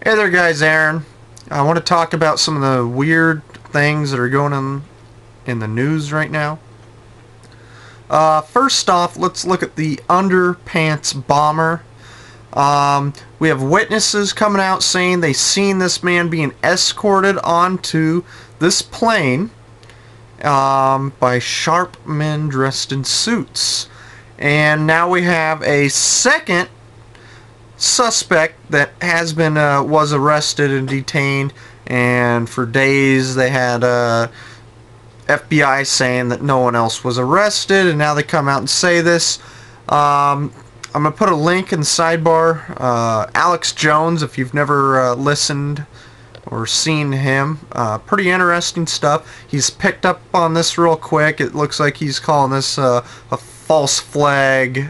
Hey there guys, Aaron. I want to talk about some of the weird things that are going on in the news right now. First off, let's look at the underpants bomber. We have witnesses coming out saying they seen this man being escorted onto this plane by sharp men dressed in suits. And now we have a second suspect that has been was arrested and detained, and for days they had FBI saying that no one else was arrested, and now they come out and say this. I'm gonna put a link in the sidebar. Alex Jones, if you've never listened or seen him, pretty interesting stuff. He's picked up on this real quick. It looks like he's calling this a false flag,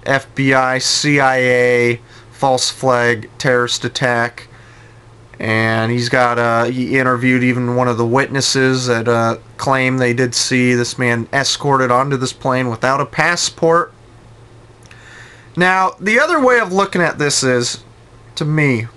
FBI, CIA, false flag terrorist attack. And he's got, he interviewed even one of the witnesses that claim they did see this man escorted onto this plane without a passport. Now, the other way of looking at this is, to me,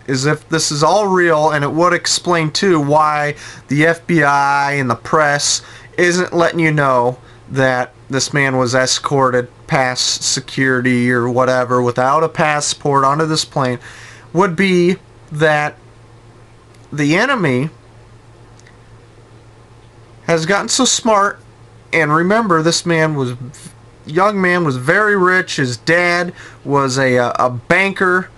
is if this is all real, and it would explain too why the FBI and the press isn't letting you know that this man was escorted past security or whatever without a passport onto this plane, would be that the enemy has gotten so smart. And remember, this man was, young man was very rich. His dad was a banker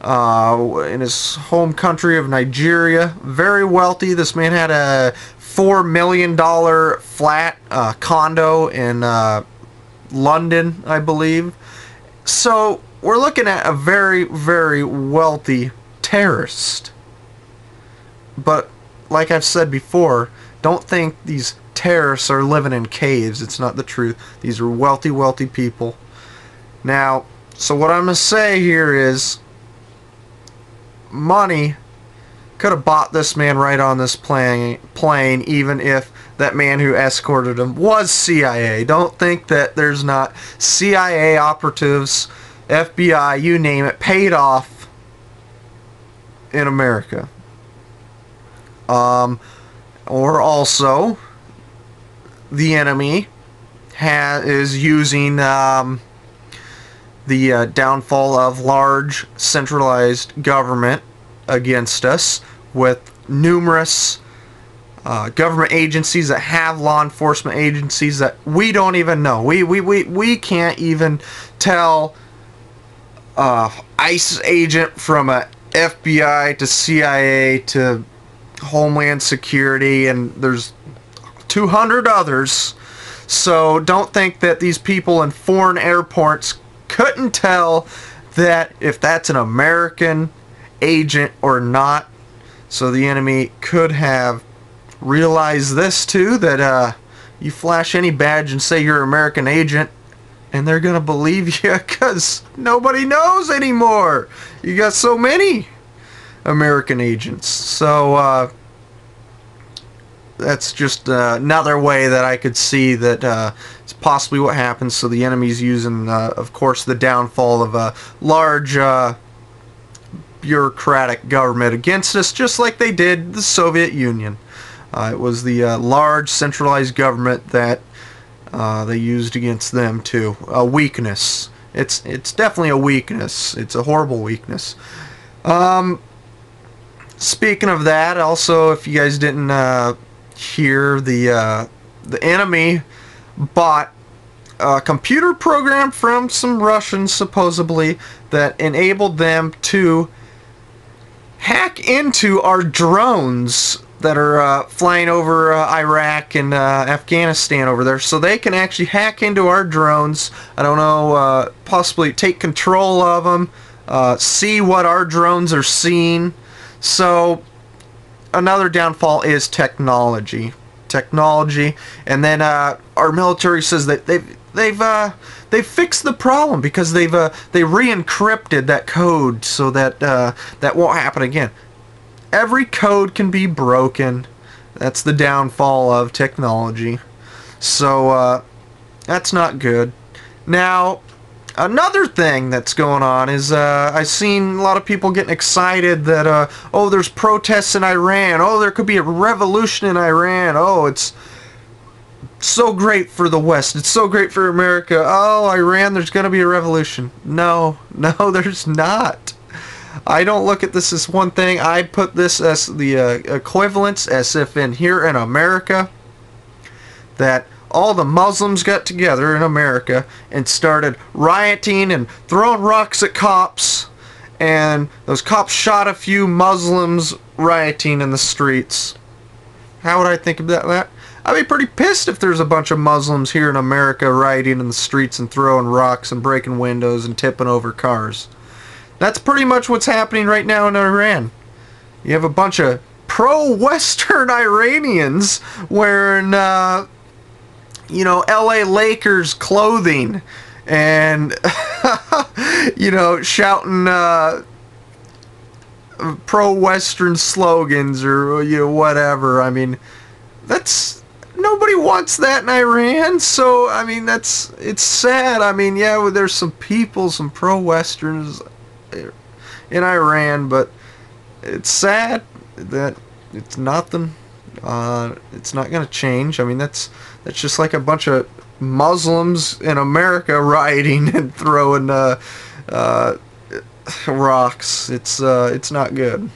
in his home country of Nigeria, very wealthy. This man had a $4 million flat condo in London, I believe. So we're looking at a very, very wealthy terrorist. But like I've said before, don't think these terrorists are living in caves. It's not the truth. These are wealthy, wealthy people. Now, so what I'm going to say here is, money could have bought this man right on this plane, even if that man who escorted him was CIA. Don't think that there's not CIA operatives, FBI, you name it, paid off in America. Or also, the enemy is using the downfall of large centralized government against us, with numerous government agencies that have law enforcement agencies that we don't even know. We can't even tell ICE agent from a FBI to CIA to Homeland Security, and there's 200 others. So don't think that these people in foreign airports couldn't tell that if that's an American agent or not. So the enemy could have realized this too, that you flash any badge and say you're an American agent, and they're gonna believe you because nobody knows anymore. You got so many American agents. So that's just another way that I could see that it's possibly what happens. So the enemy's using, of course, the downfall of a large bureaucratic government against us, just like they did the Soviet Union. It was the large centralized government that they used against them too. A weakness. It's definitely a weakness. It's a horrible weakness. Speaking of that, also, if you guys didn't hear, the enemy bought a computer program from some Russians, supposedly, that enabled them to hack into our drones that are flying over Iraq and Afghanistan over there. So they can actually hack into our drones, I don't know, possibly take control of them, see what our drones are seeing. So another downfall is technology. And then our military says that they've fixed the problem because they re-encrypted that code so that that won't happen again. Every code can be broken. That's the downfall of technology. So that's not good. Now, Another thing that's going on is I've seen a lot of people getting excited that, oh, there's protests in Iran. Oh, there could be a revolution in Iran. Oh, it's so great for the West. It's so great for America. Oh, Iran, there's going to be a revolution. No, no, there's not. I don't look at this as one thing. I put this as the equivalence, as if in here in America, that all the Muslims got together in America and started rioting and throwing rocks at cops, and those cops shot a few Muslims rioting in the streets. How would I think about that? I'd be pretty pissed if there's a bunch of Muslims here in America rioting in the streets and throwing rocks and breaking windows and tipping over cars. That's pretty much what's happening right now in Iran. You have a bunch of pro-Western Iranians wearing, you know, LA Lakers clothing and, you know, shouting pro-Western slogans or, you know, whatever. I mean, that's... Nobody wants that in Iran, so, I mean, it's sad. I mean, yeah, well, there's some people, some pro-Westerns in Iran, but it's sad that it's nothing. It's not going to change. I mean, that's just like a bunch of Muslims in America rioting and throwing rocks. It's not good.